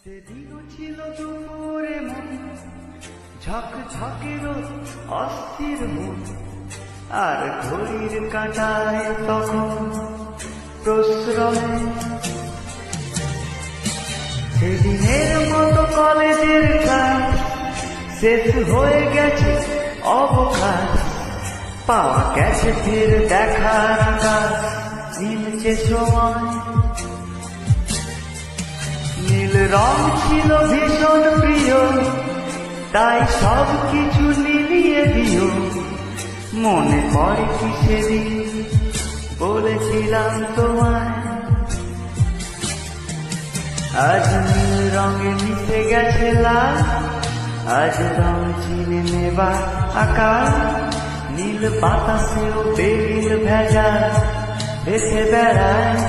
সেদিনও ছিল দুপুরে মন ঝকঝকের অস্থির মন, আর ঘড়ির কাঁটায় তখন প্রশ্রয়। সেদিনের মতো কলেজের কাজ শেষ হয়ে গেছে অবকাশ, পাওয়া গেছে ফের দেখার আকাশ, মিলছে সময়। নীল রং ছিল ভীষণ প্রিয়, তাই সব কিছু মিলিয়ে দিও। মনে পড়ে কি সেদিন বলেছিলাম তোমায়, আজ নীল রঙে মিশে গেছে লাল, আজ রং চিনে নেবার আকাশ। নীল বাতাসেও বেরিল ভেজা ভেসে বেড়ায়।